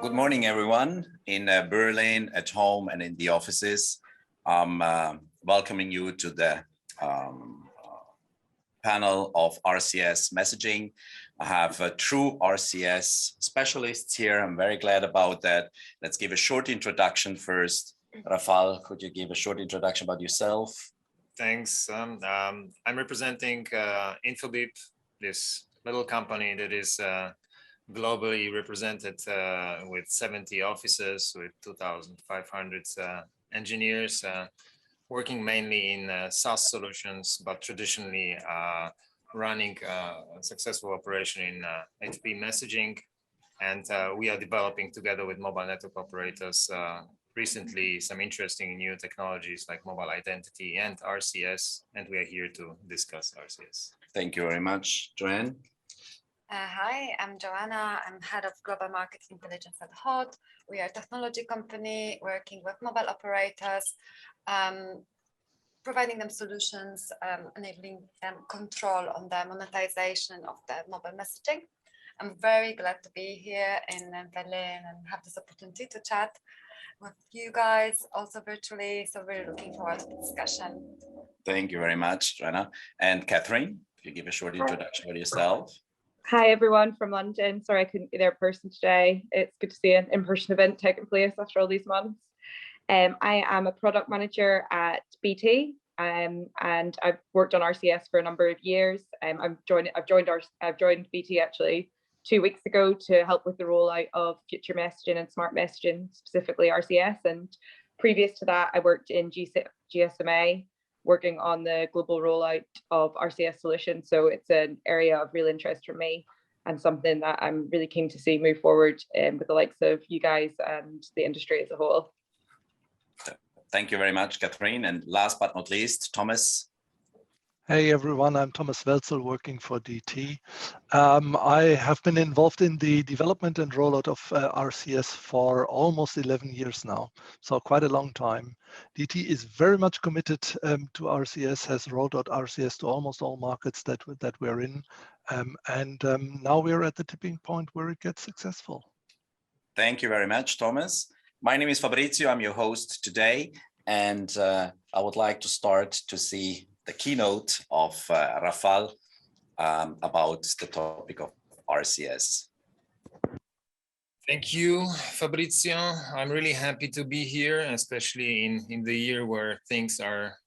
Good morning, everyone in Berlin, at home, and in the offices. I'm welcoming you to the panel of RCS messaging. I have true RCS specialists here. I'm very glad about that. Let's give a short introduction first. Rafal, could you give a short introduction about yourself? Thanks. I'm representing Infobip, this little company that is globally represented with 70 offices, with 2,500 engineers, working mainly in SaaS solutions, but traditionally running a successful operation in HP messaging. And we are developing together with mobile network operators recently some interesting new technologies like mobile identity and RCS, and we are here to discuss RCS. Thank you very much, Joanne. Hi, I'm Joanna. I'm head of global market intelligence at HOT. We are a technology company working with mobile operators, providing them solutions, enabling them control on the monetization of the mobile messaging. I'm very glad to be here in Berlin and have this opportunity to chat with you guys also virtually. So we're looking forward to the discussion. Thank you very much, Joanna. And Catherine, if you give a short introduction about yourself. Hi, everyone from London. Sorry I couldn't be there in person today. It's good to see an in-person event taking place after all these months. I am a product manager at BT, and I've worked on RCS for a number of years. I've joined BT actually 2 weeks ago to help with the rollout of future messaging and smart messaging, specifically RCS. And previous to that, I worked in GSMA, working on the global rollout of RCS solutions. So it's an area of real interest for me and something that I'm really keen to see move forward with the likes of you guys and the industry as a whole. Thank you very much, Catherine. And last but not least, Thomas. Hey everyone, I'm Thomas Weltzel working for DT. I have been involved in the development and rollout of RCS for almost 11 years now, so quite a long time. DT is very much committed to RCS, has rolled out RCS to almost all markets that we're in, and now we're at the tipping point where it gets successful. Thank you very much, Thomas. My name is Fabrizio, I'm your host today, and I would like to start to see the keynote of Rafal about the topic of RCS. Thank you, Fabrizio. I'm really happy to be here, especially in the year where things are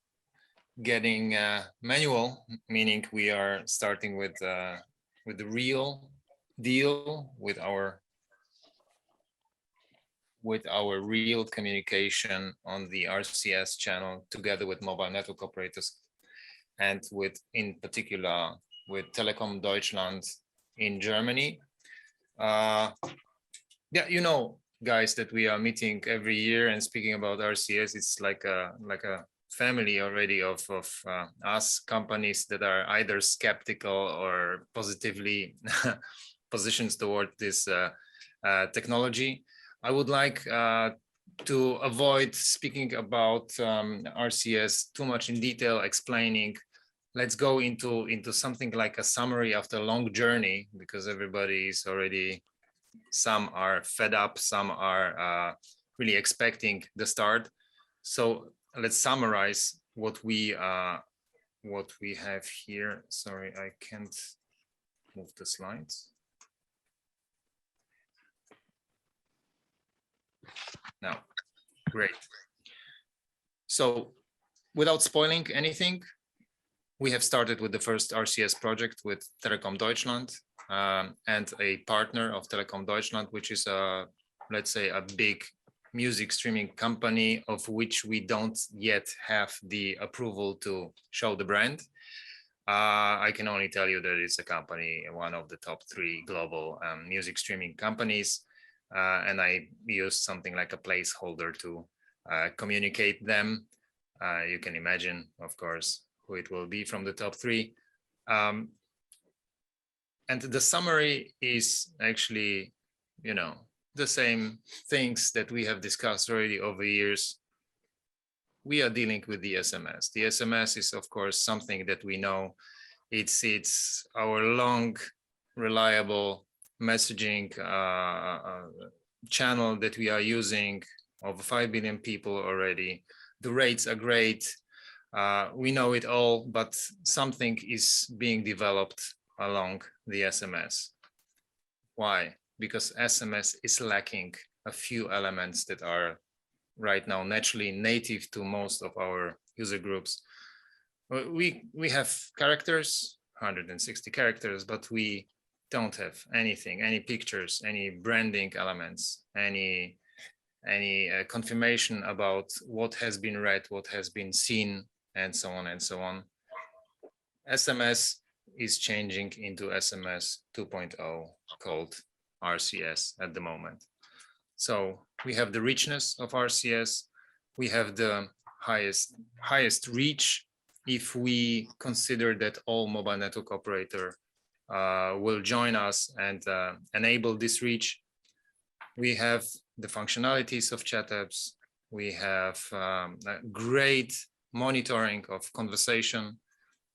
getting manual, meaning we are starting with the real deal, with our real communication on the RCS channel together with mobile network operators, and in particular with Telecom Deutschland in Germany. Yeah, you know, guys, that we are meeting every year and speaking about RCS. It's like a family already of us companies that are either skeptical or positively positioned toward this technology. I would like to avoid speaking about RCS too much in detail, explaining. Let's go into something like a summary after a long journey, because everybody is already, some are fed up, some are really expecting the start. So let's summarize what we have here. Sorry, I can't move the slides. Now, great. So without spoiling anything, we have started with the first RCS project with Telecom Deutschland and a partner of Telecom Deutschland, which is let's say a big music streaming company of which we don't yet have the approval to show the brand. I can only tell you that it's a company, one of the top 3 global music streaming companies. And I used something like a placeholder to communicate them. You can imagine, of course, who it will be from the top 3. And the summary is actually, you know, the same things that we have discussed already over years. We are dealing with the SMS. The SMS is, of course, something that we know. It's our long, reliable messaging channel that we are using, over 5 billion people already. The rates are great. We know it all, but something is being developed along the SMS. Why? Because SMS is lacking a few elements that are right now naturally native to most of our user groups. We have characters, 160 characters, but we don't have anything, any pictures, any branding elements, any confirmation about what has been read, what has been seen, and so on and so on. SMS is changing into SMS 2.0 called RCS at the moment. So we have the richness of RCS. We have the highest reach if we consider that all mobile network operator will join us and enable this reach. We have the functionalities of chat apps. We have great monitoring of conversation.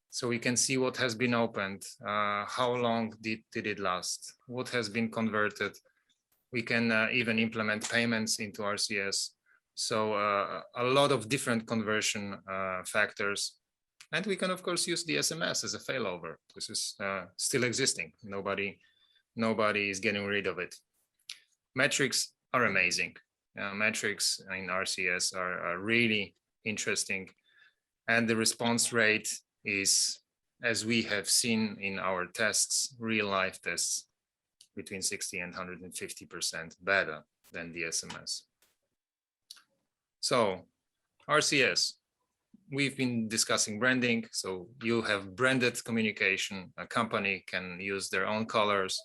So we can see what has been opened, how long did it last, what has been converted. We can even implement payments into RCS. So a lot of different conversion factors. And we can, of course, use the SMS as a failover. This is still existing. Nobody is getting rid of it. Metrics are amazing. Metrics in RCS are really interesting. And the response rate is, as we have seen in our tests, real life tests, between 60 and 150% better than the SMS. So RCS, we've been discussing branding. So you have branded communication. A company can use their own colors.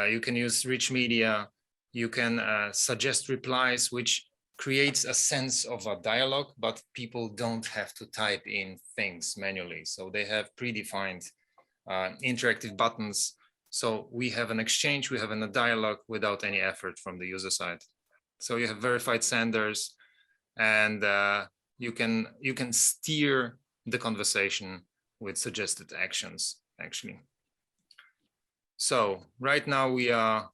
You can use rich media. You can suggest replies, which creates a sense of a dialogue, but people don't have to type in things manually. So they have predefined interactive buttons. So we have an exchange, we have a dialogue without any effort from the user side. So you have verified senders, and you can steer the conversation with suggested actions, actually. So right now we are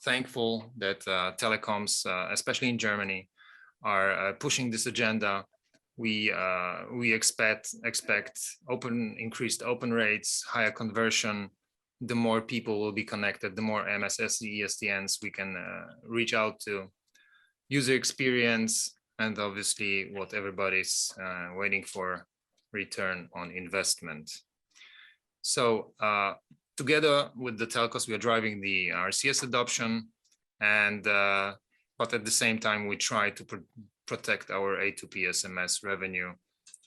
thankful that telecoms, especially in Germany, are pushing this agenda. We expect increased open rates, higher conversion. The more people will be connected, the more MSSE ESDNs we can reach out to. User experience, and obviously what everybody's waiting for, return on investment. So together with the telcos, we are driving the RCS adoption, and but at the same time, we try to protect our A2P SMS revenue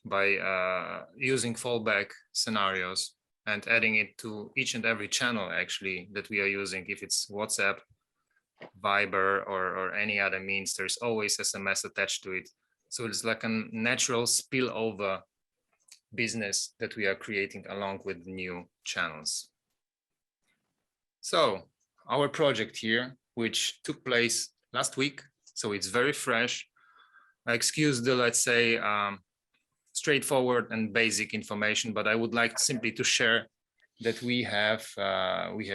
by using fallback scenarios and adding it to each and every channel actually that we are using. If it's WhatsApp, Viber, or any other means, there's always SMS attached to it. So it's like a natural spillover business that we are creating along with new channels. So our project here, which took place last week, so it's very fresh. Excuse the, let's say, straightforward and basic information, but I would like simply to share that we have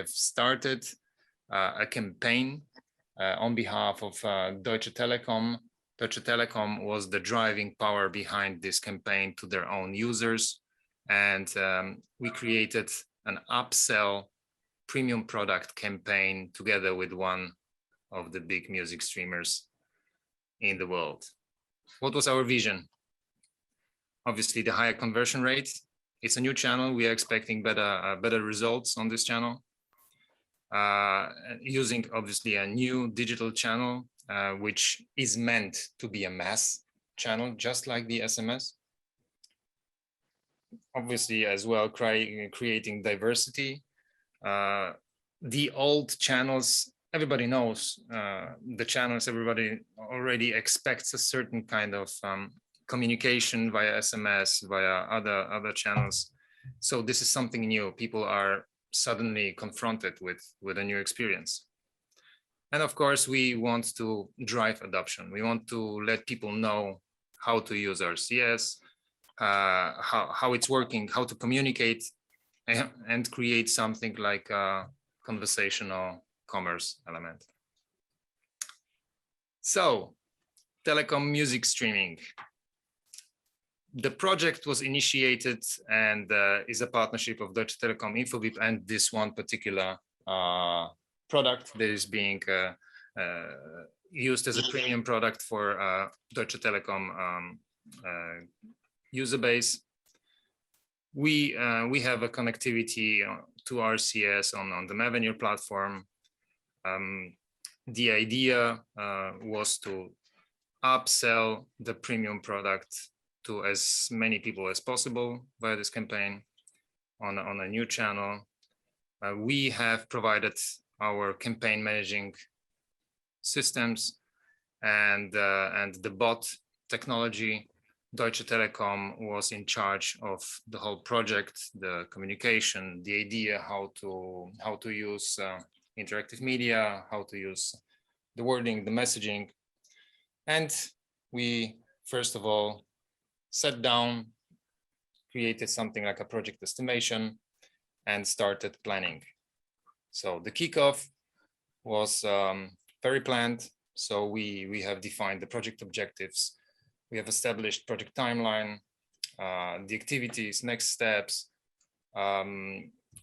started a campaign on behalf of Deutsche Telekom. Deutsche Telekom was the driving power behind this campaign to their own users, and we created an upsell premium product campaign together with one of the big music streamers in the world. What was our vision? Obviously, the higher conversion rate. It's a new channel. We are expecting better results on this channel. Using obviously a new digital channel, which is meant to be a mass channel, just like the SMS. Obviously, as well, creating diversity. The old channels, everybody knows the channels, everybody already expects a certain kind of communication via SMS, via other channels. So this is something new. People are suddenly confronted with a new experience. And of course, we want to drive adoption. We want to let people know how to use RCS, how it's working, how to communicate, and create something like a conversational commerce element. So, Telecom music streaming. The project was initiated and is a partnership of Deutsche Telekom, Infobip, and this one particular product that is being used as a premium product for Deutsche Telekom user base. We have a connectivity to RCS on the Mavenir platform. The idea was to upsell the premium product to as many people as possible via this campaign on a new channel. We have provided our campaign managing systems and the bot technology. Deutsche Telekom was in charge of the whole project, the communication, the idea how to use interactive media, how to use the wording, the messaging. And we, first of all, sat down, created something like a project estimation, and started planning. So the kickoff was very planned. So we have defined the project objectives. We have established project timeline, the activities, next steps.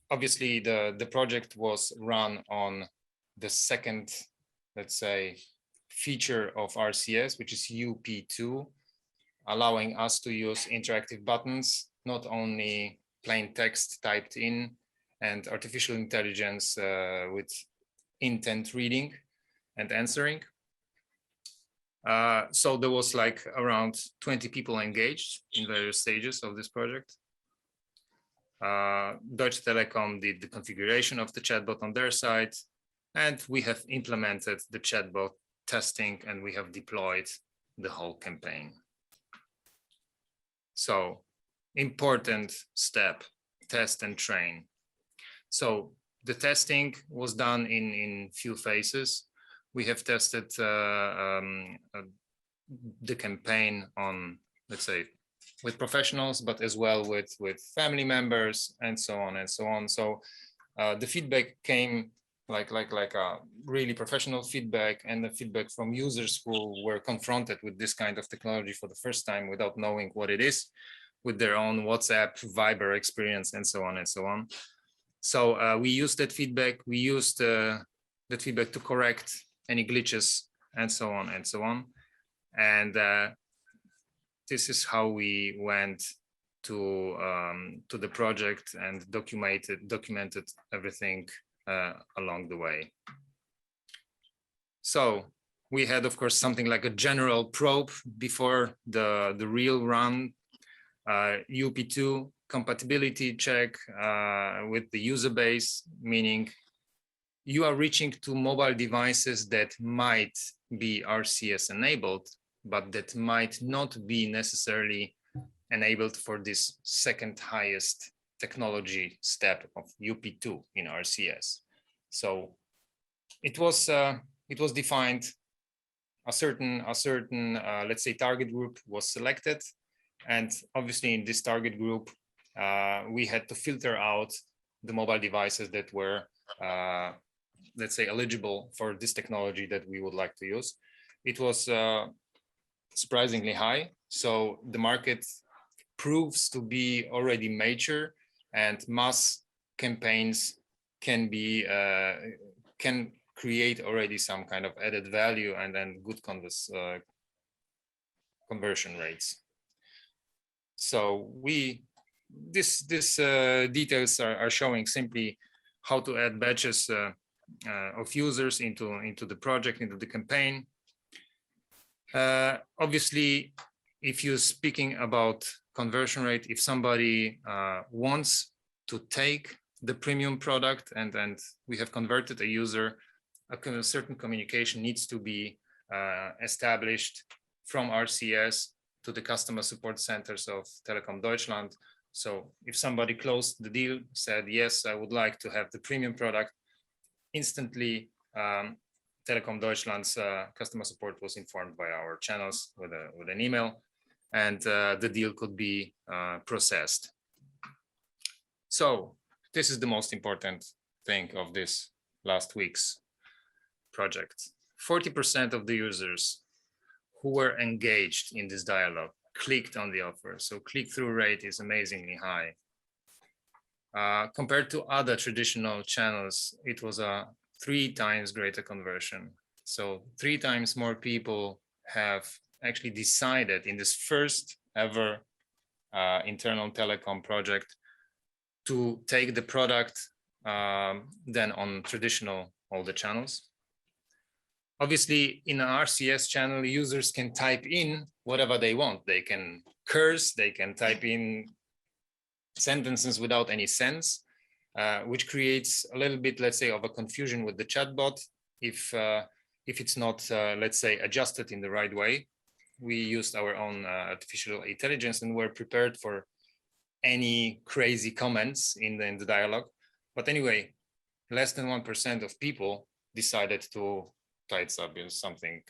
Obviously, the project was run on the second, let's say, feature of RCS, which is UP2, allowing us to use interactive buttons, not only plain text typed in, and artificial intelligence with intent reading and answering. So there was like around 20 people engaged in various stages of this project. Deutsche Telekom did the configuration of the chatbot on their side, and we have implemented the chatbot testing, and we have deployed the whole campaign. So important step, test and train. So the testing was done in few phases. We have tested the campaign on, let's say, with professionals, but as well with family members and so on and so on. So the feedback came like a really professional feedback, and the feedback from users who were confronted with this kind of technology for the first time without knowing what it is, with their own WhatsApp, Viber experience, and so on and so on. So we used that feedback. We used that feedback to correct any glitches and so on and so on. And this is how we went to the project and documented everything along the way. So we had, of course, something like a general probe before the real run, UP2 compatibility check with the user base, meaning you are reaching to mobile devices that might be RCS enabled, but that might not be necessarily enabled for this second highest technology step of UP2 in RCS. So it was defined, a certain let's say target group was selected, and obviously in this target group we had to filter out the mobile devices that were let's say eligible for this technology that we would like to use. It was surprisingly high, so the market proves to be already mature, and mass campaigns can be can create already some kind of added value and then good conversion rates. So this details are showing simply how to add batches of users into the project, into the campaign. Obviously, if you're speaking about conversion rate, if somebody wants to take the premium product and we have converted a user, a certain communication needs to be established from RCS to the customer support centers of Telekom Deutschland. So if somebody closed the deal, said, yes, I would like to have the premium product, instantly Telekom Deutschland's customer support was informed by our channels with an email, and the deal could be processed. So this is the most important thing of this last week's project. 40% of the users who were engaged in this dialogue clicked on the offer. So click-through rate is amazingly high. Compared to other traditional channels, it was a 3 times greater conversion. So 3 times more people have actually decided in this first ever internal telecom project to take the product than on traditional older channels. Obviously, in an RCS channel, users can type in whatever they want. They can curse, they can type in sentences without any sense, which creates a little bit, let's say, of a confusion with the chatbot if it's not, let's say, adjusted in the right way. We used our own artificial intelligence and were prepared for any crazy comments in the dialogue. But anyway, less than 1% of people decided to type something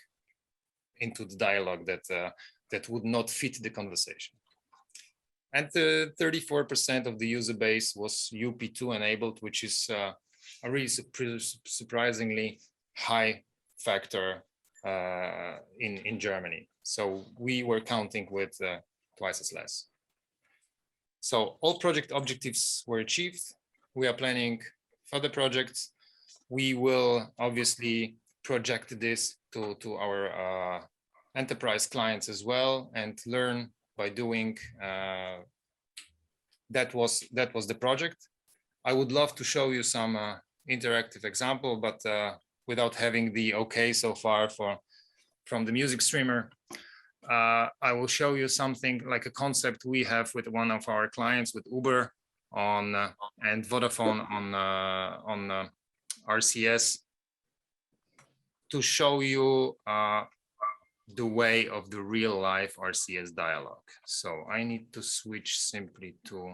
into the dialogue that would not fit the conversation. And 34% of the user base was UP2 enabled, which is a really surprisingly high factor in Germany. So we were counting with twice as less. So all project objectives were achieved. We are planning further projects. We will obviously project this to our enterprise clients as well and learn by doing. That was the project. I would love to show you some interactive example, but without having the okay so far from the music streamer, I will show you something like a concept we have with one of our clients, with Uber on and Vodafone on RCS, to show you the way of the real life RCS dialogue. So I need to switch simply to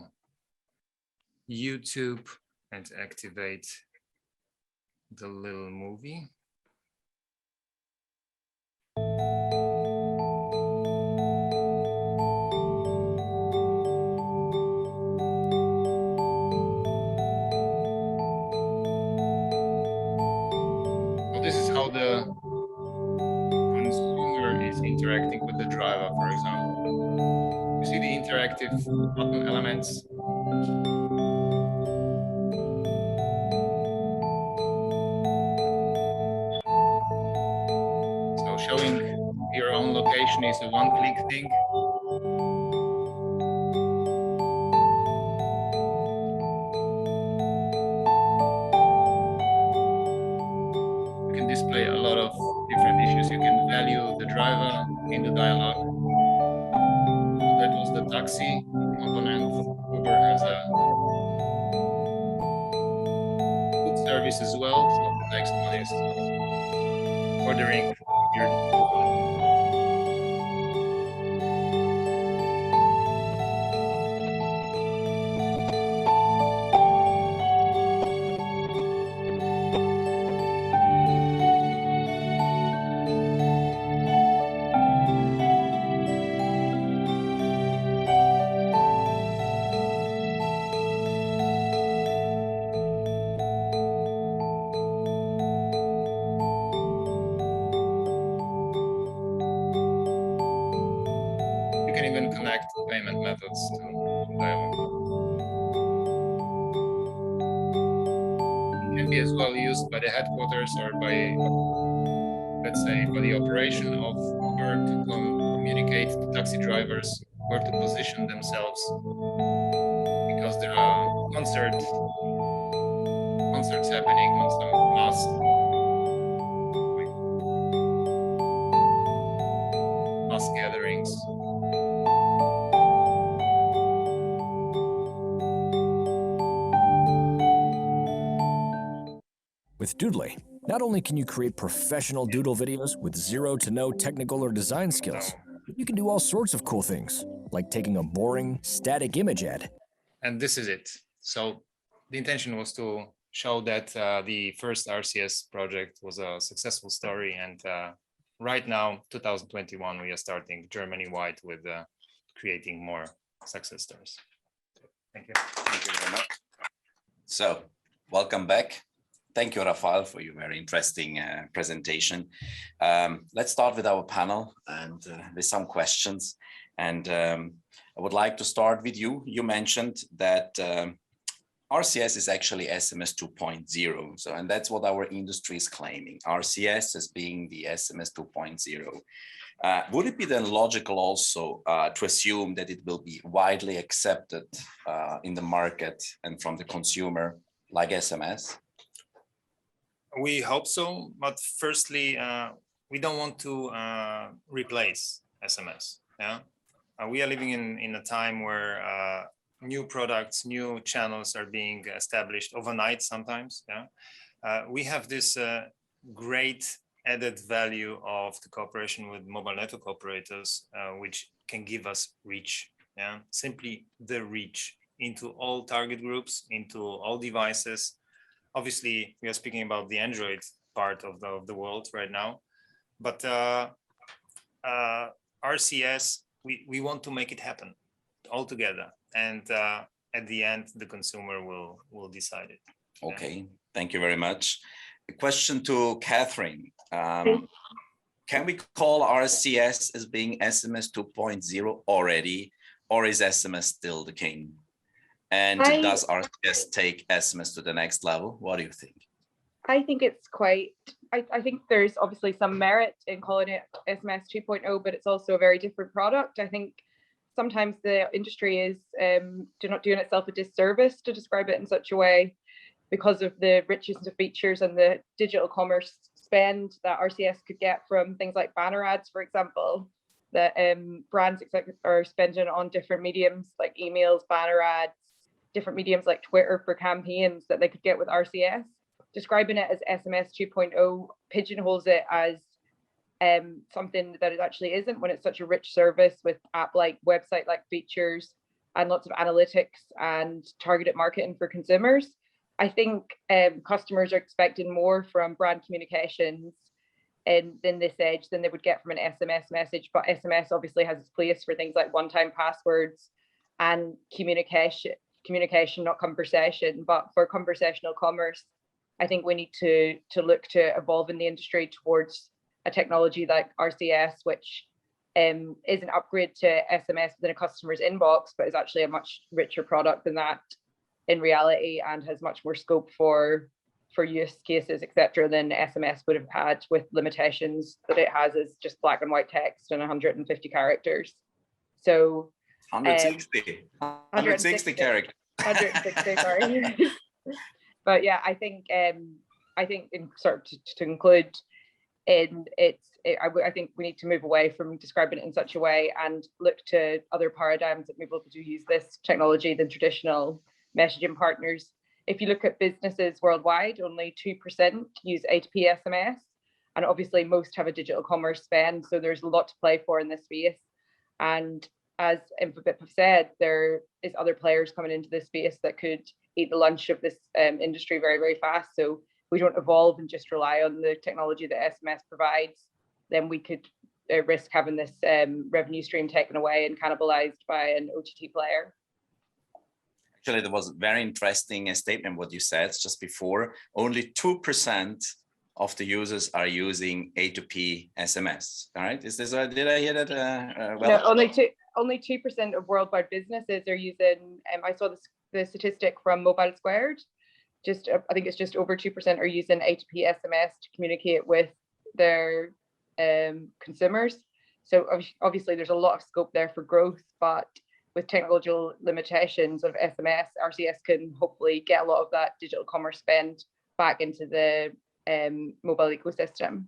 YouTube and activate the little movie. So this is how the consumer is interacting with the driver, for example. You see the interactive button elements. So showing your own location is a one-click thing. You can display a lot of different issues. You can value the driver in the dialogue. That was the taxi component. Uber has a food service as well. So the next one is ordering your food. You can even connect payment methods to dialogue. It can be as well used by the headquarters or by, let's say, by the operation of Uber to communicate to taxi drivers where to position themselves, because there are concerts happening on some mass gatherings. With Doodly, not only can you create professional doodle videos with zero to no technical or design skills, but you can do all sorts of cool things, like taking a boring, static image ad. And this is it. So the intention was to show that the first RCS project was a successful story. And right now, 2021, we are starting Germany-wide with creating more success stories. Thank you. Thank you very much. So welcome back. Thank you, Rafal, for your very interesting presentation. Let's start with our panel and with some questions. And I would like to start with you. You mentioned that RCS is actually SMS 2.0. So, and that's what our industry is claiming, RCS as being the SMS 2.0. Would it be then logical also to assume that it will be widely accepted in the market and from the consumer like SMS? We hope so, but firstly, we don't want to replace SMS. Yeah, we are living in a time where new products, new channels are being established overnight sometimes. Yeah, we have this great added value of the cooperation with mobile network operators, which can give us reach. Yeah, simply the reach into all target groups, into all devices. Obviously, we are speaking about the Android part of the world right now, but RCS, we want to make it happen all together, and at the end, the consumer will decide it. Okay, thank you very much. A question to Catherine. Can we call RCS as being SMS 2.0 already, or is SMS still the king? And does RCS take SMS to the next level? What do you think? I think it's quite, I think there's obviously some merit in calling it SMS 2.0, but it's also a very different product. I think sometimes the industry is doing itself a disservice to describe it in such a way because of the richness of features and the digital commerce spend that RCS could get from things like banner ads, for example, that brands are spending on different mediums like emails, banner ads, different mediums like Twitter for campaigns that they could get with RCS. Describing it as SMS 2.0 pigeonholes it as something that it actually isn't, when it's such a rich service with app-like, website-like features and lots of analytics and targeted marketing for consumers. I think customers are expecting more from brand communications in this age than they would get from an SMS message, but SMS obviously has its place for things like one-time passwords and communication, not conversation. But for conversational commerce, I think we need to look to evolve in the industry towards a technology like RCS, which is an upgrade to SMS within a customer's inbox, but is actually a much richer product than that in reality, and has much more scope for use cases, etc., than SMS would have had, with limitations that it has as just black and white text and 150 characters. So 160 characters. 160, sorry. But yeah, I think in sort of to conclude, I think we need to move away from describing it in such a way and look to other paradigms that maybe do use this technology than traditional messaging partners. If you look at businesses worldwide, only 2% use A2P SMS, and obviously most have a digital commerce spend, so there's a lot to play for in this space. And as Infobip have said, there is other players coming into this space that could eat the lunch of this industry very, very fast. So we don't evolve and just rely on the technology that SMS provides, then we could risk having this revenue stream taken away and cannibalized by an OTT player. Actually, there was a very interesting statement what you said just before. Only 2% of the users are using A2P SMS. All right, is this did I hear that well? No, only 2% of worldwide businesses are using. I saw the statistic from Mobile Squared. I think it's just over 2% are using A2P SMS to communicate with their consumers. So obviously there's a lot of scope there for growth, but with technological limitations of SMS, RCS can hopefully get a lot of that digital commerce spend back into the mobile ecosystem.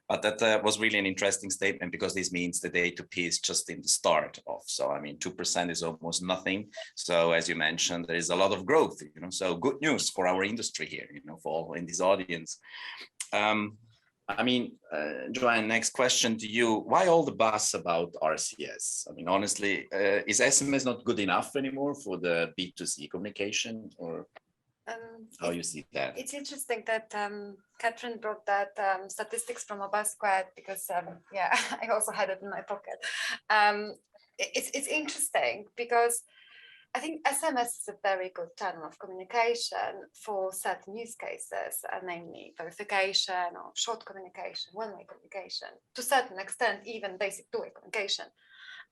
But that was really an interesting statement, because this means that A2P is just in the start of. So I mean, 2% is almost nothing. So as you mentioned, there is a lot of growth. So good news for our industry here. For all in this audience. I mean, Joanne, next question to you. Why all the buzz about RCS? I mean, honestly, is SMS not good enough anymore for the B2C communication, or how you see that? It's interesting that Catherine brought that statistics from Mobile Squared, because yeah, I also had it in my pocket. It's interesting because I think SMS is a very good channel of communication for certain use cases, namely verification or short communication, one-way communication, to a certain extent, even basic two-way communication.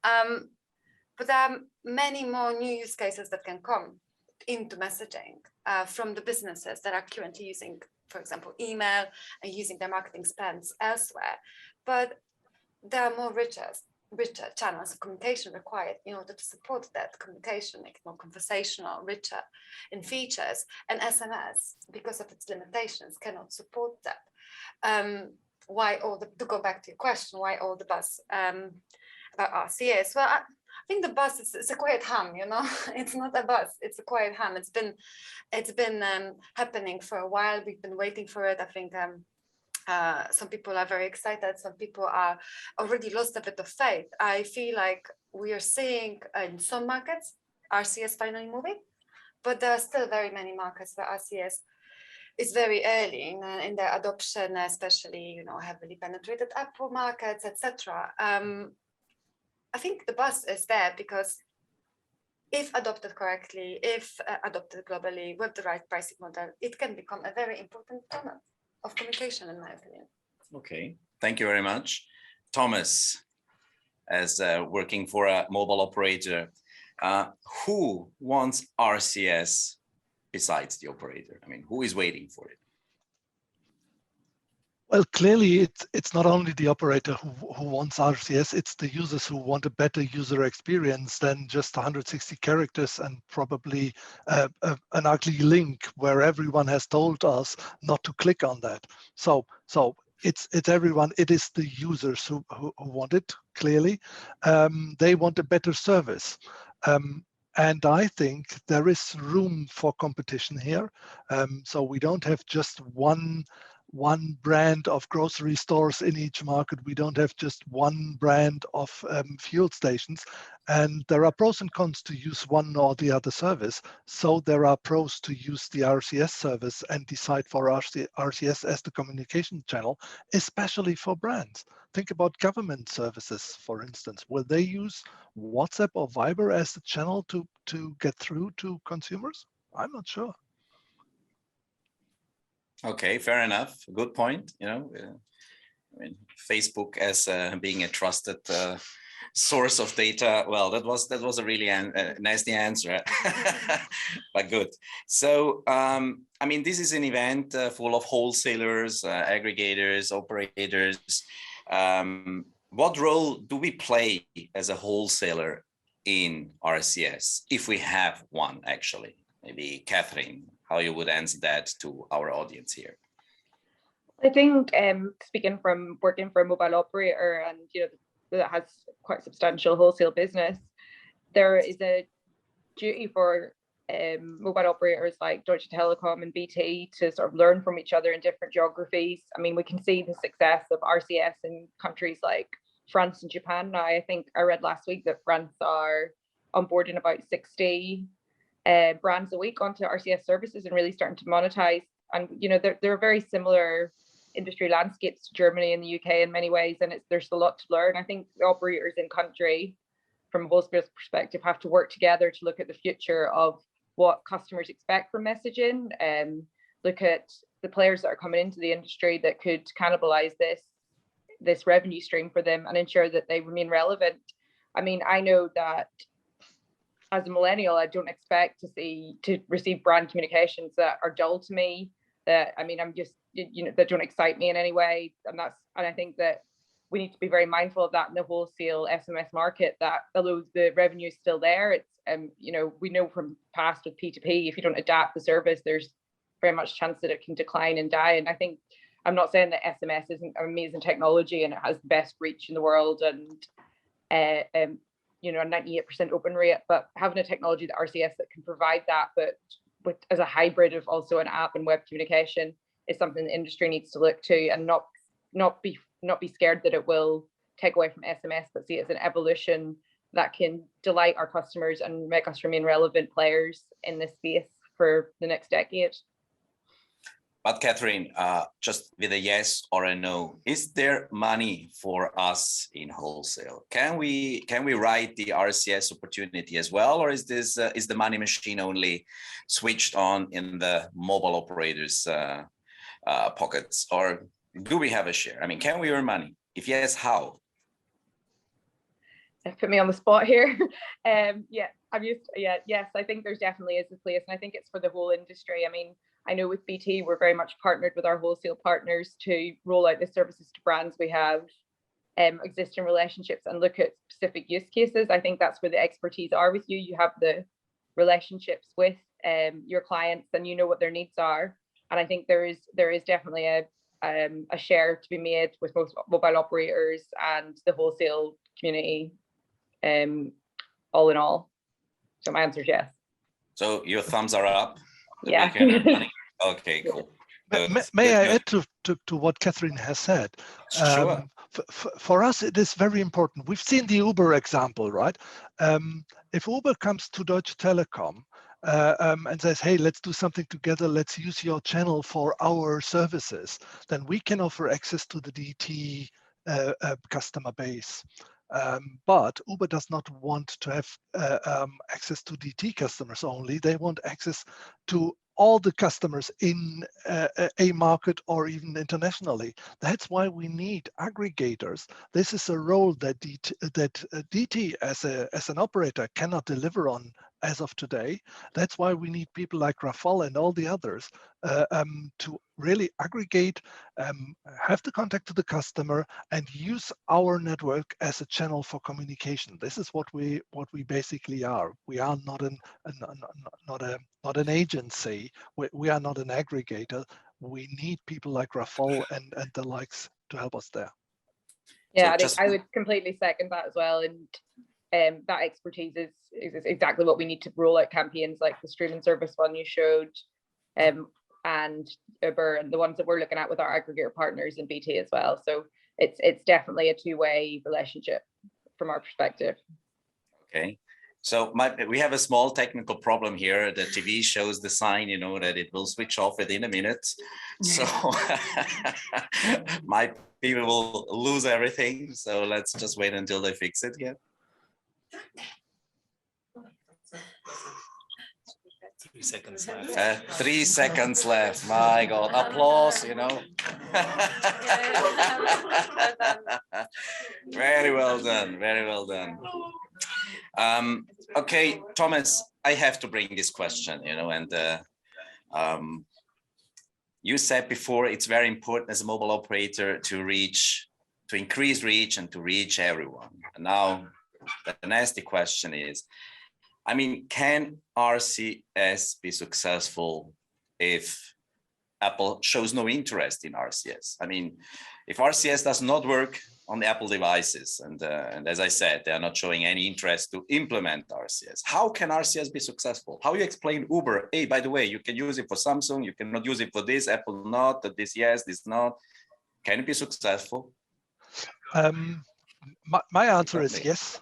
But there are many more new use cases that can come into messaging from the businesses that are currently using, for example, email and using their marketing spends elsewhere. But there are more richer channels of communication required in order to support that communication, make it more conversational, richer in features. And SMS, because of its limitations, cannot support that. To go back to your question, why all the buzz about RCS? Well, I think the buzz is a quiet hum, you know. It's not a buzz, it's a quiet hum. It's been happening for a while. We've been waiting for it. I think some people are very excited. Some people are already lost a bit of faith. I feel like we are seeing in some markets RCS finally moving, but there are still very many markets where RCS is very early in their adoption, especially heavily penetrated Apple markets, etc. I think the buzz is there because if adopted correctly, if adopted globally with the right pricing model, it can become a very important channel of communication, in my opinion. Okay, thank you very much. Thomas, as working for a mobile operator, who wants RCS besides the operator? I mean, who is waiting for it? Well, clearly, it's not only the operator who wants RCS, it's the users who want a better user experience than just 160 characters and probably an ugly link where everyone has told us not to click on that. So it's everyone. It is the users who want it, clearly. They want a better service. And I think there is room for competition here. So we don't have just one brand of grocery stores in each market. We don't have just one brand of fuel stations. And there are pros and cons to use one or the other service. So there are pros to use the RCS service and decide for RCS as the communication channel, especially for brands. Think about government services, for instance. Will they use WhatsApp or Viber as the channel to get through to consumers? I'm not sure. Okay, fair enough. Good point. I mean, Facebook as being a trusted source of data. Well, that was a really nasty answer, but good. So, I mean, this is an event full of wholesalers, aggregators, operators. What role do we play as a wholesaler in RCS, if we have one, actually? Maybe Catherine, how you would answer that to our audience here? I think speaking from working for a mobile operator and that has quite substantial wholesale business, there is a duty for mobile operators like Deutsche Telecom and BT to sort of learn from each other in different geographies. I mean, we can see the success of RCS in countries like France and Japan now. I think I read last week that France are onboarding about 60 brands a week onto RCS services and really starting to monetize. And there are very similar industry landscapes to Germany and the UK in many ways, and there's a lot to learn. I think the operators in country, from a wholesale perspective, have to work together to look at the future of what customers expect from messaging, and look at the players that are coming into the industry that could cannibalize this revenue stream for them and ensure that they remain relevant. I mean, I know that as a millennial, I don't expect to receive brand communications that are dull to me, that I'm just that don't excite me in any way. And I think that we need to be very mindful of that in the wholesale SMS market, that although the revenue is still there, it's we know from past with P2P, if you don't adapt the service, there's very much chance that it can decline and die. And I think I'm not saying that SMS isn't an amazing technology and it has the best reach in the world and a 98% open rate, but having a technology, the RCS, that can provide that, but as a hybrid of also an app and web communication, is something the industry needs to look to, and not be scared that it will take away from SMS, but see it as an evolution that can delight our customers and make us remain relevant players in this space for the next decade. But Catherine, just with a yes or a no, is there money for us in wholesale? Can we ride the RCS opportunity as well, or is this is the money machine only switched on in the mobile operators' pockets, or do we have a share? I mean, can we earn money? If yes, how? Put me on the spot here. Yeah, I'm used to, yes, I think there's definitely is a place, and I think it's for the whole industry. I mean, I know with BT, we're very much partnered with our wholesale partners to roll out the services to brands we have existing relationships and look at specific use cases. I think that's where the expertise are with you. You have the relationships with your clients and you know what their needs are. And I think there is definitely a share to be made with most mobile operators and the wholesale community all in all. So my answer is yes. So your thumbs are up? Yeah. Okay, cool. May I add to what Catherine has said? Sure. For us, it is very important. We've seen the Uber example, right? If Uber comes to Deutsche Telekom and says, hey, let's do something together, let's use your channel for our services, then we can offer access to the DT customer base. But Uber does not want to have access to DT customers only. They want access to all the customers in a market or even internationally. That's why we need aggregators. This is a role that DT as an operator cannot deliver on as of today. That's why we need people like Rafal and all the others to really aggregate, have the contact to the customer, and use our network as a channel for communication. This is what we basically are. We are not an agency. We are not an aggregator. We need people like Rafal and the likes to help us there. Yeah, so I would completely second that as well. And that expertise is exactly what we need to roll out campaigns like the streaming service one you showed, and Uber, and the ones that we're looking at with our aggregator partners in BT as well. So it's definitely a two-way relationship from our perspective. Okay. So we have a small technical problem here. The TV shows the sign, you know, that it will switch off within a minute. So my people will lose everything. So let's just wait until they fix it here. 3 seconds left. 3 seconds left. My God, applause, you know. Very well done. Very well done. Okay, Thomas, I have to bring this question, you know, and you said before it's very important as a mobile operator to increase reach and to reach everyone. And now the nasty question is, I mean, can RCS be successful if Apple shows no interest in RCS? I mean, if RCS does not work on the Apple devices, and as I said, they are not showing any interest to implement RCS, how can RCS be successful? How you explain Uber, hey, by the way, you can use it for Samsung, you cannot use it for this, Apple not, this yes, this not. Can it be successful? My answer is yes.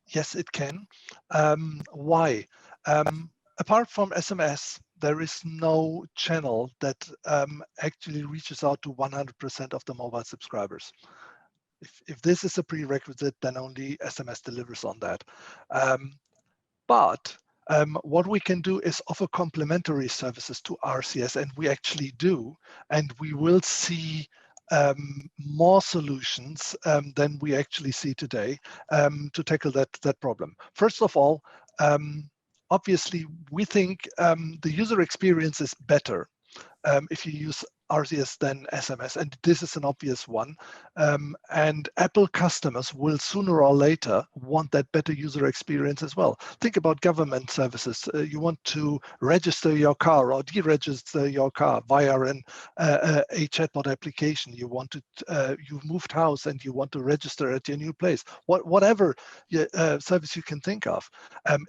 Yes, it can. Why? Apart from SMS, there is no channel that actually reaches out to 100% of the mobile subscribers. If this is a prerequisite, then only SMS delivers on that. But what we can do is offer complementary services to RCS, and we actually do, and we will see more solutions than we actually see today to tackle that problem. First of all, obviously, we think the user experience is better if you use RCS than SMS, and this is an obvious one. And Apple customers will sooner or later want that better user experience as well. Think about government services. You want to register your car or deregister your car via a chatbot application. You want to, you've moved house and you want to register at your new place. Whatever service you can think of,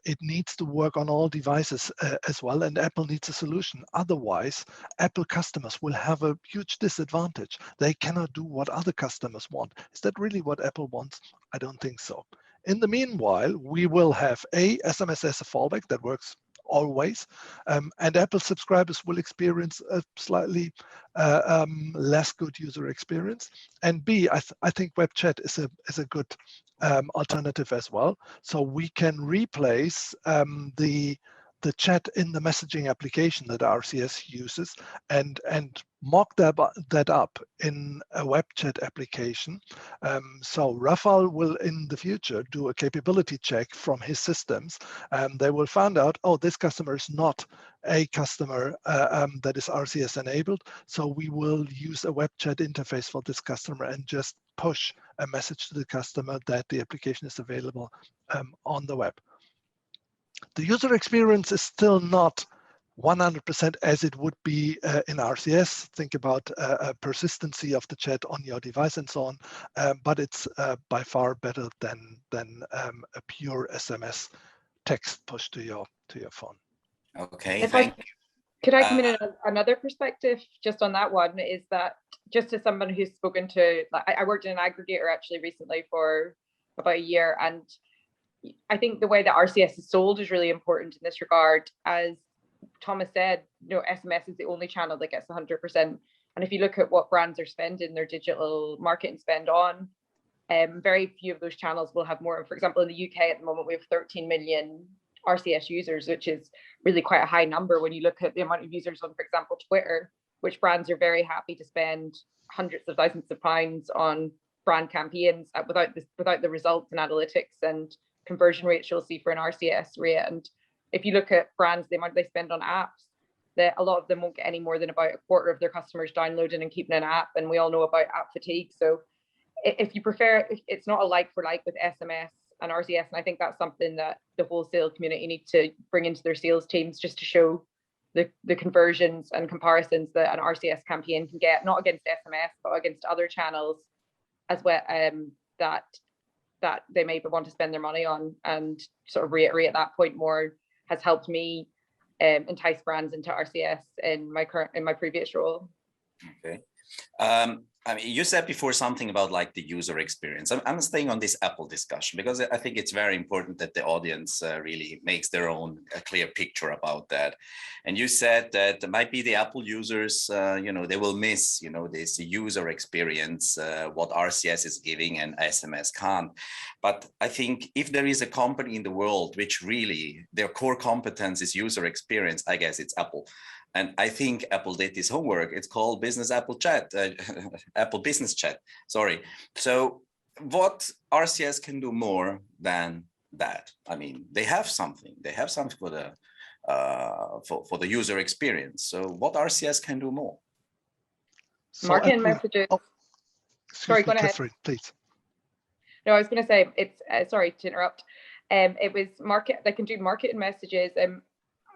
it needs to work on all devices as well, and Apple needs a solution. Otherwise, Apple customers will have a huge disadvantage. They cannot do what other customers want. Is that really what Apple wants? I don't think so. In the meanwhile, we will have SMS as a fallback that works always. And Apple subscribers will experience a slightly less good user experience. And B, I think web chat is a good alternative as well. So we can replace the chat in the messaging application that RCS uses and mock that up in a web chat application. So Rafal will in the future do a capability check from his systems. They will find out, oh, this customer is not a customer that is RCS enabled. So we will use a web chat interface for this customer and just push a message to the customer that the application is available on the web. The user experience is still not 100% as it would be in RCS. Think about persistency of the chat on your device and so on, but it's by far better than a pure SMS text push to your phone. Okay, thank you. Could I come in another perspective just on that one? Is that just as someone who's spoken to, I worked in an aggregator actually recently for about a year, and I think the way that RCS is sold is really important in this regard. As Thomas said, SMS is the only channel that gets 100%. And if you look at what brands are spending their digital marketing spend on, very few of those channels will have more. For example, in the UK at the moment, we have 13 million RCS users, which is really quite a high number when you look at the amount of users on, for example, Twitter, which brands are very happy to spend hundreds of thousands of pounds on brand campaigns without the results and analytics and conversion rates you'll see for an RCS rate. And if you look at brands, the amount they spend on apps, that a lot of them won't get any more than about a quarter of their customers downloading and keeping an app. And we all know about app fatigue. So if you prefer, it's not a like for like with SMS and RCS. And I think that's something that the wholesale community need to bring into their sales teams, just to show the conversions and comparisons that an RCS campaign can get, not against SMS, but against other channels as well, that they may want to spend their money on. And sort of reiterate that point more has helped me entice brands into RCS in my previous role. Okay. I mean, you said before something about like the user experience. I'm staying on this Apple discussion because I think it's very important that the audience really makes their own clear picture about that. And you said that it might be the Apple users, they will miss, this user experience, what RCS is giving and SMS can't. But I think if there is a company in the world which really their core competence is user experience, I guess it's Apple. And I think Apple did this homework. It's called Business Apple Chat, Apple Business Chat. Sorry. So what RCS can do more than that? I mean, they have something. They have something for the user experience. So what RCS can do more? So marketing messages. Sorry, go ahead. Catherine, please. No, I was going to say it's. Sorry to interrupt. It was They can do marketing messages.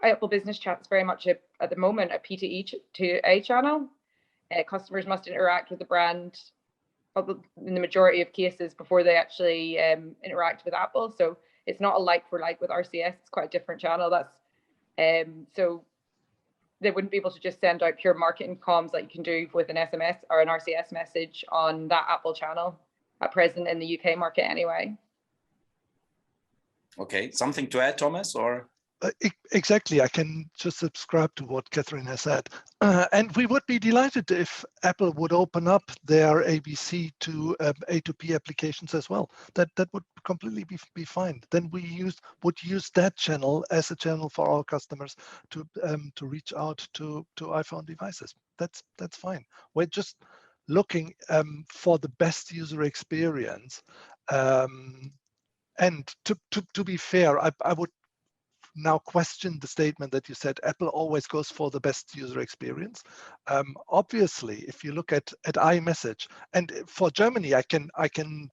Apple Business Chat is very much at the moment a P2E to A channel. Customers must interact with the brand in the majority of cases before they actually interact with Apple. So it's not a like for like with RCS. It's quite a different channel. That's so they wouldn't be able to just send out pure marketing comms like you can do with an SMS or an RCS message on that Apple channel at present in the UK market anyway. Okay, something to add, Thomas, or? Exactly, I can just subscribe to what Catherine has said. And we would be delighted if Apple would open up their ABC to A2P applications as well. That would completely be fine. Then we would use that channel as a channel for our customers to reach out to iPhone devices. That's fine. We're just looking for the best user experience. And to be fair, I would now question the statement that you said Apple always goes for the best user experience. Obviously, if you look at iMessage, and for Germany, I can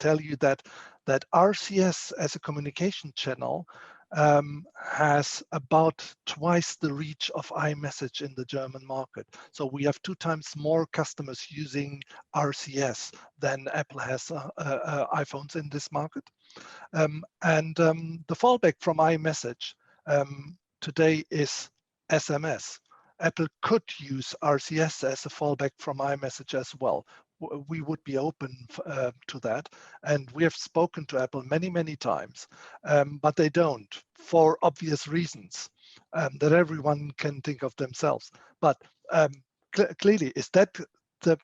tell you that RCS as a communication channel has about twice the reach of iMessage in the German market. So we have 2 times more customers using RCS than Apple has iPhones in this market. And the fallback from iMessage today is SMS. Apple could use RCS as a fallback from iMessage as well. We would be open to that. And we have spoken to Apple many, many times, but they don't, for obvious reasons. that everyone can think of themselves. But clearly, is that the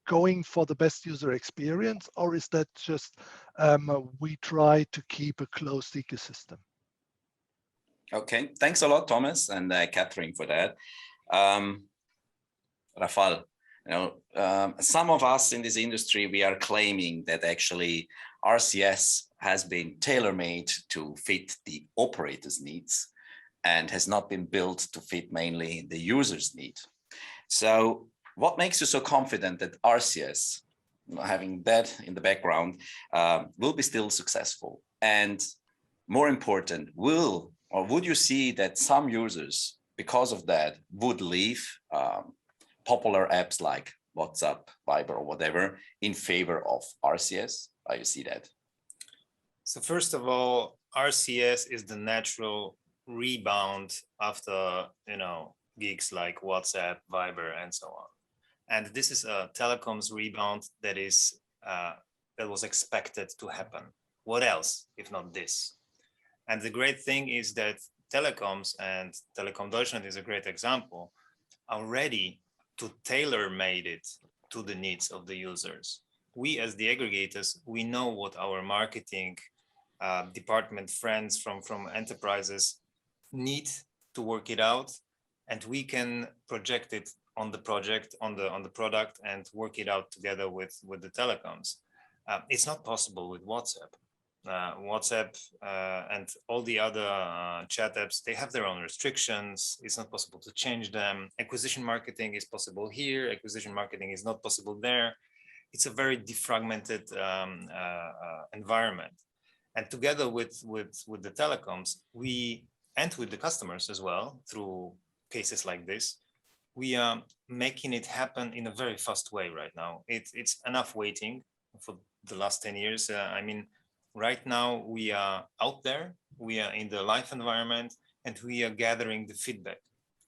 going for the best user experience, or is that just we try to keep a closed ecosystem? Okay, thanks a lot, Thomas and Catherine, for that. Rafal, some of us in this industry, we are claiming that actually RCS has been tailor-made to fit the operator's needs and has not been built to fit mainly the user's need. So what makes you so confident that RCS, having that in the background, will be still successful? And more important, would you see that some users, because of that, would leave popular apps like WhatsApp, Viber, or whatever in favor of RCS? How do you see that? So first of all, RCS is the natural rebound after, gigs like WhatsApp, Viber, and so on. And this is a Telecom's rebound that was expected to happen. What else, if not this? And the great thing is that Telecoms, and Telecom Deutschland is a great example, are ready to tailor-made it to the needs of the users. We as the aggregators, we know what our marketing department friends from enterprises need to work it out, and we can project it on the project, on the product, and work it out together with the telecoms. It's not possible with WhatsApp. WhatsApp and all the other chat apps, they have their own restrictions. It's not possible to change them. Acquisition marketing is possible here. Acquisition marketing is not possible there. It's a very defragmented environment. And together with the telecoms, and with the customers as well, through cases like this, we are making it happen in a very fast way right now. It's enough waiting for the last 10 years. Right now we are out there, we are in the live environment, and we are gathering the feedback.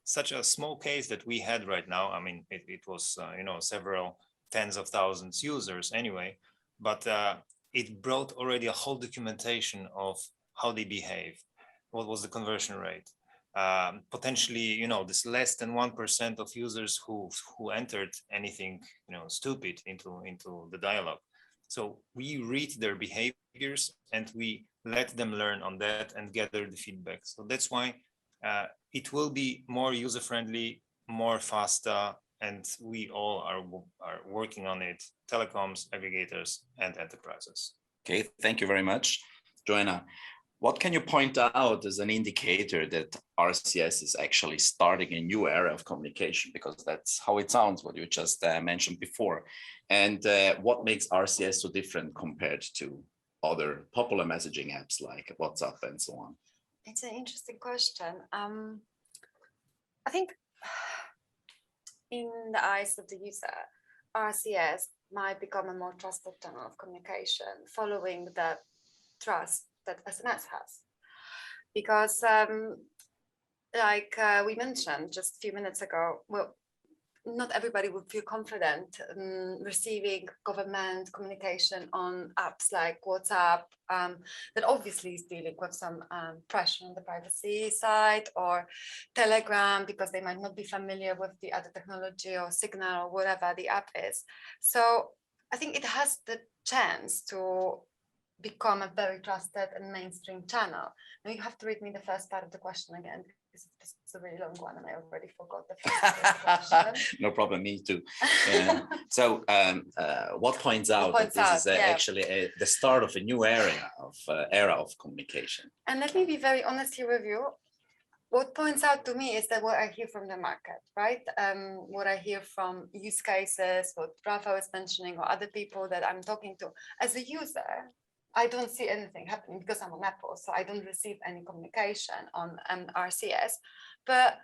Such a small case that we had right now, it was several tens of thousands users anyway, but it brought already a whole documentation of how they behave, what was the conversion rate, potentially, this less than 1% of users who entered anything, stupid into the dialogue. So we read their behaviors and we let them learn on that and gather the feedback. So that's why it will be more user-friendly, more faster, and we all are working on it, telecoms, aggregators, and enterprises. Okay, thank you very much. Joanna, what can you point out as an indicator that RCS is actually starting a new era of communication? Because that's how it sounds, what you just mentioned before. And what makes RCS so different compared to other popular messaging apps like WhatsApp and so on? It's an interesting question. I think in the eyes of the user, RCS might become a more trusted channel of communication following the trust that SMS has. Because like we mentioned just a few minutes ago, well, not everybody would feel confident receiving government communication on apps like WhatsApp that obviously is dealing with some pressure on the privacy side, or Telegram because they might not be familiar with the other technology or Signal or whatever the app is. So I think it has the chance to become a very trusted and mainstream channel. Now you have to read me the first part of the question again, because it's a really long one and I already forgot the first part of the question. No problem, me too. So what points out that this is actually the start of a new era of communication? And let me be very honest here with you. What points out to me is that what I hear from the market, right? What I hear from use cases, what Rafa was mentioning, or other people that I'm talking to. As a user, I don't see anything happening because I'm on Apple, so I don't receive any communication on RCS. But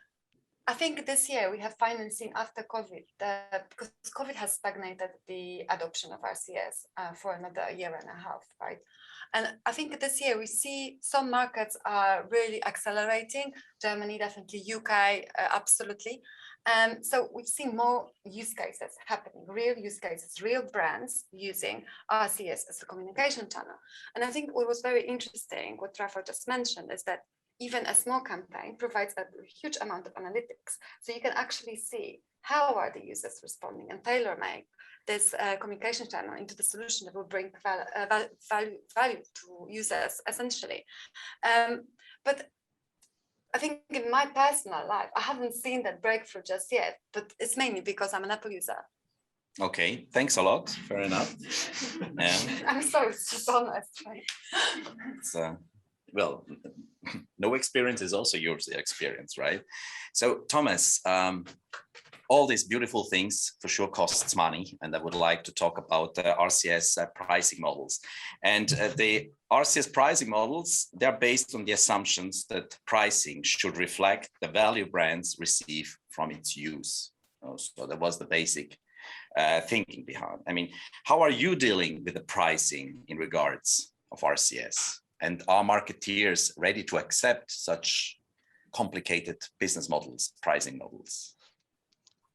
I think this year we have finally seen after COVID, because COVID has stagnated the adoption of RCS for another year and a half, right? And I think this year we see some markets are really accelerating. Germany, definitely, UK, absolutely. So we've seen more use cases happening, real use cases, real brands using RCS as a communication channel. And I think what was very interesting, what Rafa just mentioned, is that even a small campaign provides a huge amount of analytics. So you can actually see how are the users responding and tailor-make this communication channel into the solution that will bring value to users, essentially. But I think in my personal life, I haven't seen that breakthrough just yet, but it's mainly because I'm an Apple user. Okay, thanks a lot. Fair enough. Yeah. I'm sorry, it's just honest, right? It's, well, no experience is also your experience, right? So Thomas, all these beautiful things for sure costs money, and I would like to talk about RCS pricing models. And the RCS pricing models, they're based on the assumptions that pricing should reflect the value brands receive from its use. So that was the basic thinking behind. I mean, how are you dealing with the pricing in regards of RCS? And are marketeers ready to accept such complicated business models, pricing models?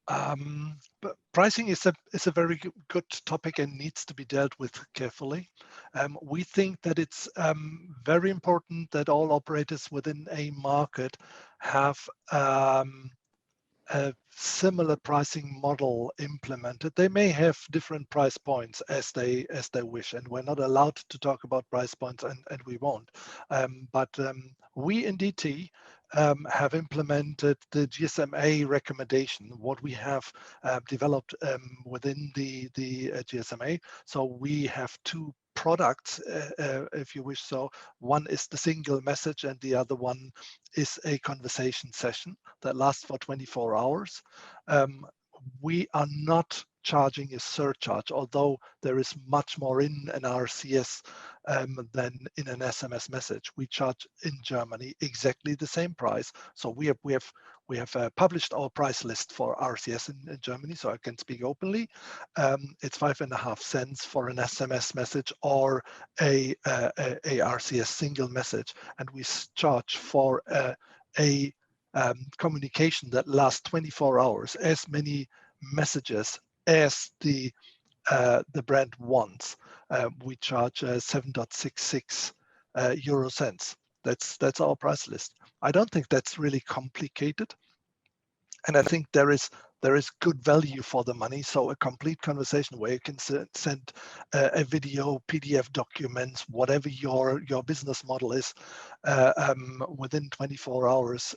But pricing is a very good topic and needs to be dealt with carefully. We think that it's very important that all operators within a market have a similar pricing model implemented. They may have different price points as they wish, and we're not allowed to talk about price points, and we won't. But we in DT have implemented the GSMA recommendation, what we have developed within the GSMA. So we have two products, if you wish. So one is the single message and the other one is a conversation session that lasts for 24 hours. We are not charging a surcharge, although there is much more in an RCS than in an SMS message. We charge in Germany exactly the same price. So we have published our price list for RCS in Germany, so I can speak openly. It's 5.5 cents for an SMS message or a RCS single message, and we charge for a communication that lasts 24 hours, as many messages as the brand wants. We charge 7.66 euro cents. That's our price list. I don't think that's really complicated, and I think there is good value for the money. So a complete conversation where you can send a video, PDF documents, whatever your business model is, within 24 hours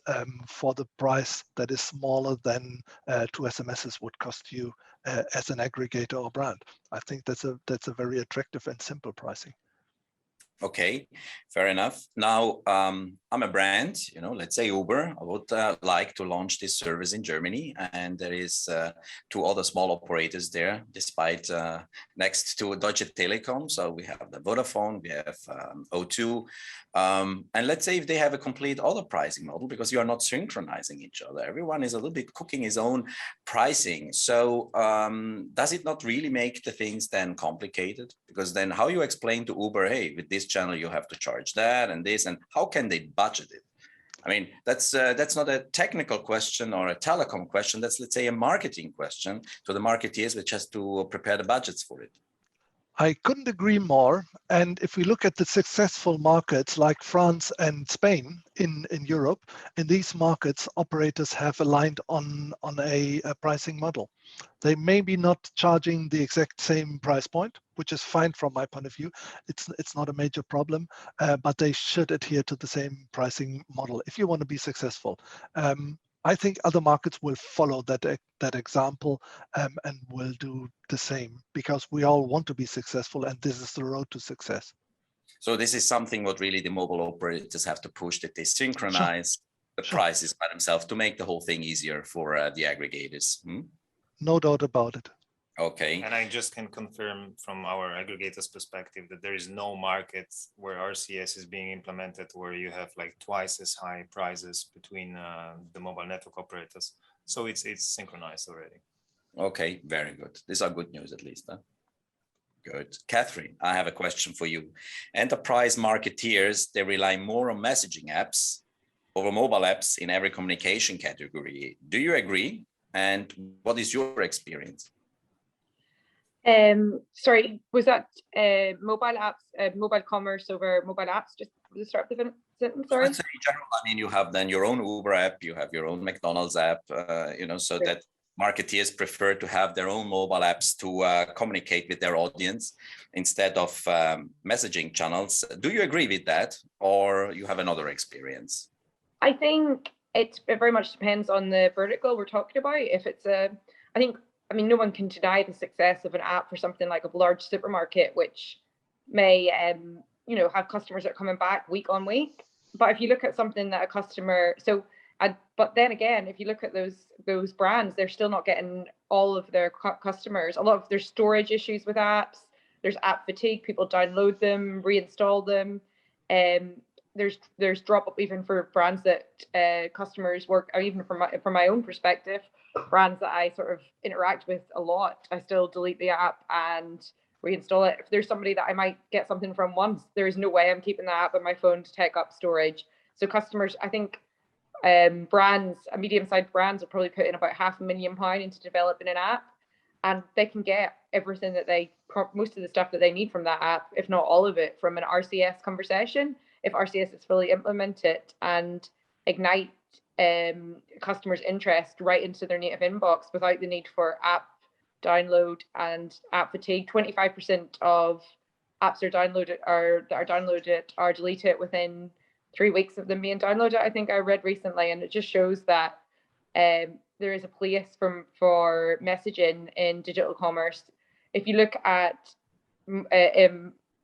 for the price that is smaller than 2 SMSs would cost you as an aggregator or brand. I think that's a very attractive and simple pricing. Okay, fair enough. Now, I'm a brand, let's say Uber. I would like to launch this service in Germany, and there is 2 other small operators there, despite next to Deutsche Telecom. So we have the Vodafone, we have O2, and let's say if they have a complete other pricing model, because you are not synchronizing each other, everyone is a little bit cooking his own pricing. So does it not really make the things then complicated? Because then how you explain to Uber, hey, with this channel you have to charge that and this, and how can they budget it? I mean, that's not a technical question or a telecom question. That's, let's say, a marketing question to the marketeers, which has to prepare the budgets for it. I couldn't agree more. And if we look at the successful markets like France and Spain in Europe, in these markets, operators have aligned on a pricing model. They may be not charging the exact same price point, which is fine from my point of view. It's not a major problem, but they should adhere to the same pricing model if you want to be successful. I think other markets will follow that example and will do the same, because we all want to be successful, and this is the road to success. So this is something what really the mobile operators have to push, that they synchronize the prices by themselves to make the whole thing easier for the aggregators. No doubt about it. Okay. And I just can confirm from our aggregators perspective that there is no market where RCS is being implemented where you have like twice as high prices between the mobile network operators. So it's synchronized already. Okay, very good. These are good news at least. Huh? Good. Catherine, I have a question for you. Enterprise marketeers, they rely more on messaging apps over mobile apps in every communication category. Do you agree? And what is your experience? Sorry, was that mobile apps, mobile commerce over mobile apps? Just the start of the sentence, sorry. In general, I mean, you have then your own Uber app, you have your own McDonald's app, so that marketeers prefer to have their own mobile apps to communicate with their audience instead of messaging channels. Do you agree with that, or you have another experience? I think it very much depends on the vertical we're talking about. If it's I mean, no one can deny the success of an app for something like a large supermarket, which may, have customers that are coming back week on week. But if you look at something that a customer, but then again, if you look at those brands, they're still not getting all of their customers. A lot of there's storage issues with apps. There's app fatigue. People download them, reinstall them. There's drop up even for brands that customers work, or even from my own perspective, brands that I sort of interact with a lot. I still delete the app and reinstall it. If there's somebody that I might get something from once, there is no way I'm keeping the app on my phone to take up storage. So customers, I think brands, medium-sized brands are probably putting about £500,000 into developing an app, and they can get everything that most of the stuff that they need from that app, if not all of it, from an RCS conversation. If RCS is fully implemented and ignite customers' interest right into their native inbox without the need for app download and app fatigue. 25% of apps are deleted within 3 weeks of them being downloaded, I think I read recently, and it just shows that there is a place for messaging in digital commerce. If you look at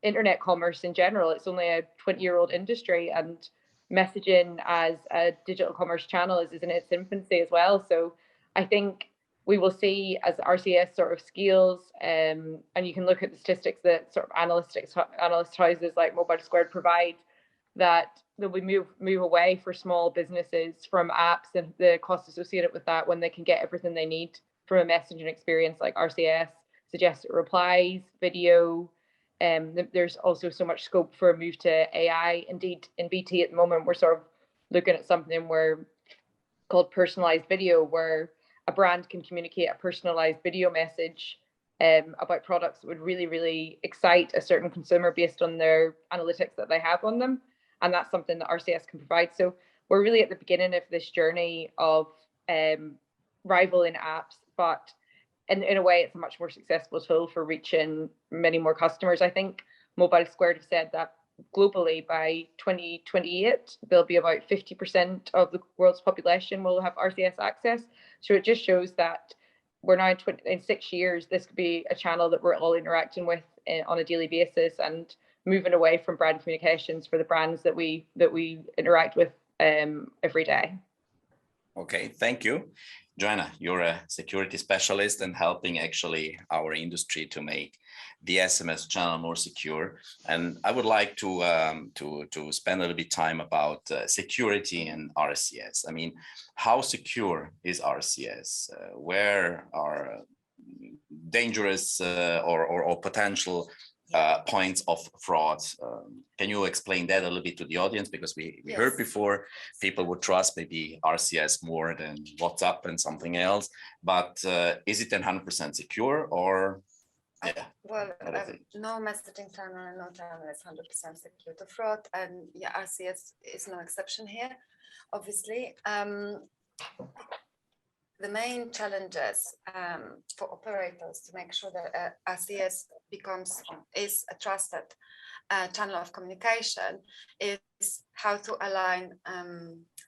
internet commerce in general, it's only a 20-year-old industry, and messaging as a digital commerce channel is in its infancy as well. So I think we will see as RCS sort of scales, and you can look at the statistics that sort of analyst houses like Mobile Squared provide, that we move away for small businesses from apps and the cost associated with that when they can get everything they need from a messaging experience like RCS, suggested replies, video. There's also so much scope for a move to AI. Indeed, in BT at the moment, we're sort of looking at something called personalized video, where a brand can communicate a personalized video message about products that would really, really excite a certain consumer based on their analytics that they have on them. And that's something that RCS can provide. So we're really at the beginning of this journey of rivaling apps, but in a way, it's a much more successful tool for reaching many more customers. I think Mobile Squared have said that globally by 2028, there'll be about 50% of the world's population will have RCS access. So it just shows that we're now in 6 years, this could be a channel that we're all interacting with on a daily basis, and moving away from brand communications for the brands that we interact with every day. Okay, thank you. Joanna, you're a security specialist and helping actually our industry to make the SMS channel more secure. And I would like to spend a little bit time about security and RCS. I mean, how secure is RCS? Where are dangerous or potential points of fraud? Can you explain that a little bit to the audience? Because we Yes. heard before people would trust maybe RCS more than WhatsApp and something else, but is it 100% secure, or? Yeah. Well, no messaging channel and no channel is 100% secure to fraud, and yeah, RCS is no exception here, obviously. The main challenges for operators to make sure that RCS is a trusted channel of communication is how to align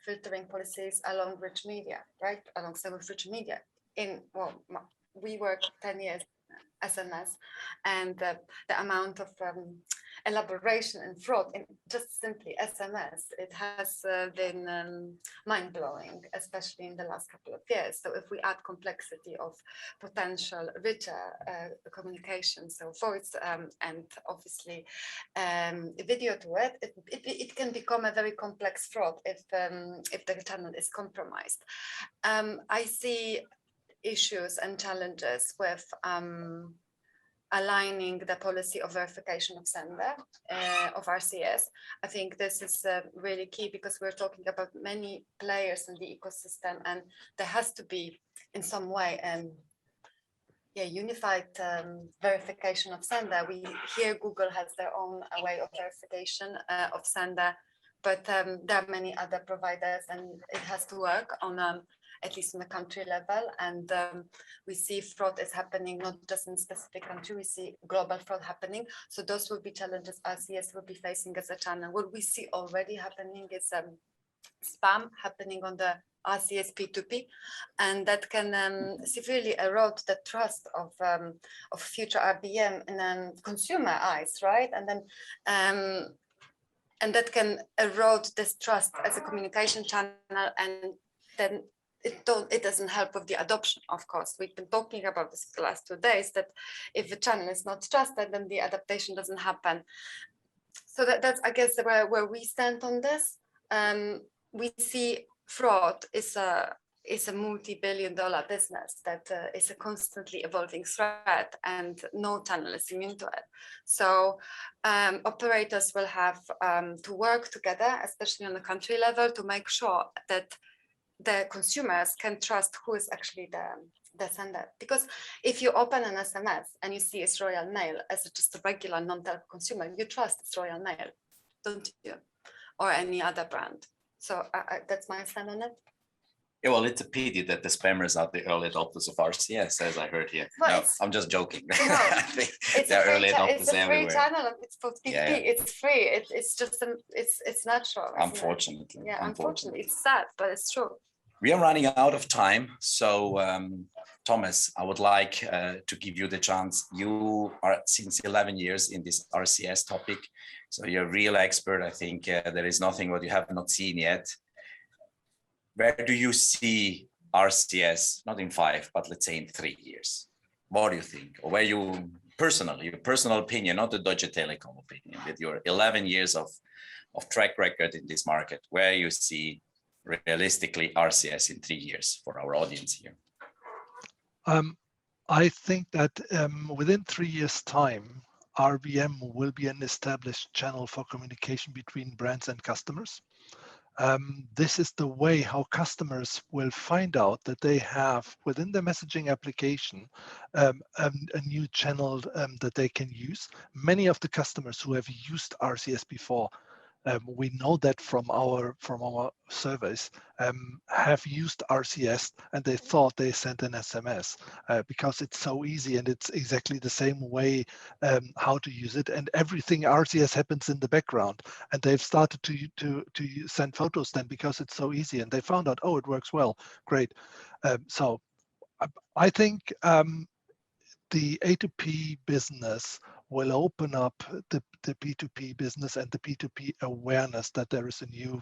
filtering policies along rich media, right? Alongside with rich media. We work 10 years SMS, and the amount of elaboration and fraud in just simply SMS, it has been mind-blowing, especially in the last couple of years. So if we add complexity of potential richer communication, so voice and obviously video to it, it can become a very complex fraud if the channel is compromised. I see issues and challenges with aligning the policy of verification of sender of RCS. I think this is really key, because we're talking about many players in the ecosystem, and there has to be in some way unified verification of sender. We here Google has their own way of verification of sender, but there are many other providers, and it has to work on at least on the country level. And we see fraud is happening not just in specific country, we see global fraud happening. So those will be challenges RCS will be facing as a channel. What we see already happening is spam happening on the RCS P2P, and that can severely erode the trust of future RBM in consumer eyes, right? And then and that can erode this trust as a communication channel, and then it doesn't help with the adoption. Of course, we've been talking about this for the last 2 days, that if the channel is not trusted, then the adaptation doesn't happen. So that's, I guess, where we stand on this. We see fraud is a multi-billion-dollar business that is a constantly evolving threat, and no channel is immune to it. So operators will have to work together, especially on the country level, to make sure that the consumers can trust who is actually the sender. Because if you open an SMS and you see it's Royal Mail as just a regular non-telco consumer, you trust it's Royal Mail, don't you? Or any other brand. So that's my stand on it. Yeah, well, it's a pity that the spammers are the early adopters of RCS, as I heard here. Well, no, I'm just joking. No, I think they're early adopters everywhere. It's a free channel. It's for P2P. Yeah. It's free. It's just it's natural. Unfortunately. Yeah, unfortunately, it's sad, but it's true. We are running out of time. So, Thomas, I would like to give you the chance. You are since 11 years in this RCS topic. So you're a real expert. I think there is nothing what you have not seen yet. Where do you see RCS, not in 5, but let's say in 3 years? What do you think? Or where you personally, your personal opinion, not the Deutsche Telekom opinion, with your 11 years of track record in this market, where you see realistically RCS in 3 years for our audience here? I think that within 3 years' time, RBM will be an established channel for communication between brands and customers. This is the way how customers will find out that they have within their messaging application a new channel that they can use. Many of the customers who have used RCS before, we know that from our surveys, have used RCS and they thought they sent an SMS because it's so easy and it's exactly the same way how to use it, and everything RCS happens in the background, and they've started to send photos then because it's so easy, and they found out, oh, it works well, great. So I think the A2P business will open up the P2P business and the P2P awareness that there is a new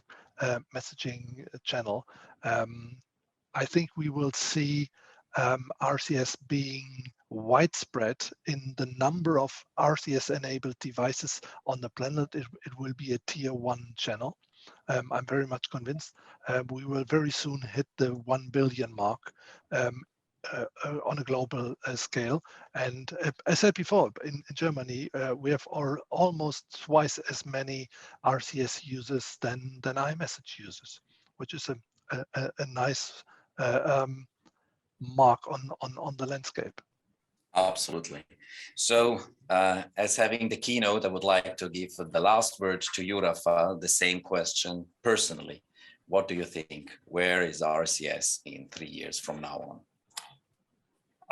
messaging channel. I think we will see RCS being widespread in the number of RCS-enabled devices on the planet. It will be a tier 1 channel. I'm very much convinced. We will very soon hit the 1 billion mark. On a global scale. And as I said before, in Germany, we have almost twice as many RCS users than iMessage users, which is a nice mark on the landscape. Absolutely. So as having the keynote, I would like to give the last word to you, Rafael, the same question personally. What do you think? Where is RCS in 3 years from now on?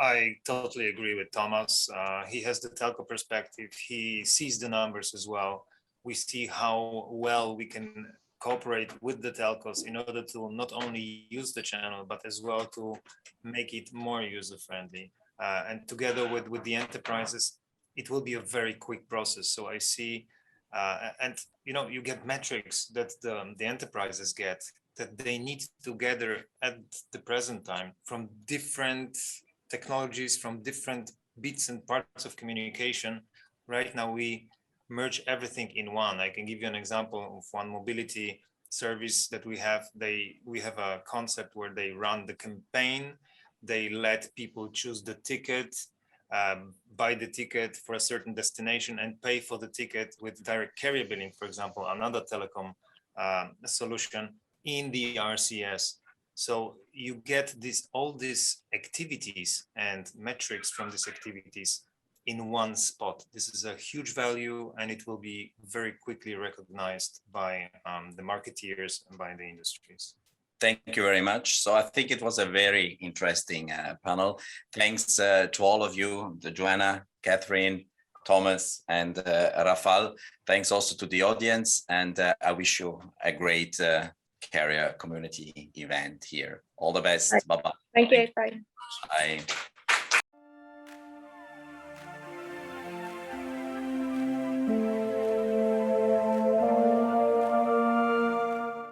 I totally agree with Thomas. He has the telco perspective. He sees the numbers as well. We see how well we can cooperate with the telcos in order to not only use the channel, but as well to make it more user-friendly. And together with the enterprises, it will be a very quick process. So I see, and you get metrics that the enterprises get that they need to gather at the present time from different technologies, from different bits and parts of communication. Right now, we merge everything in one. I can give you an example of one mobility service that we have. We have a concept where they run the campaign. They let people choose the ticket, buy the ticket for a certain destination, and pay for the ticket with direct carrier billing, for example, another telecom solution in the RCS. So you get all these activities and metrics from these activities in one spot. This is a huge value, and it will be very quickly recognized by the marketeers and by the industries. Thank you very much. So I think it was a very interesting panel. Thanks to all of you, Joanna, Catherine, Thomas, and Rafal. Thanks also to the audience, and I wish you a great carrier community event here. All the best. Bye-bye. Thank you. Bye. Bye.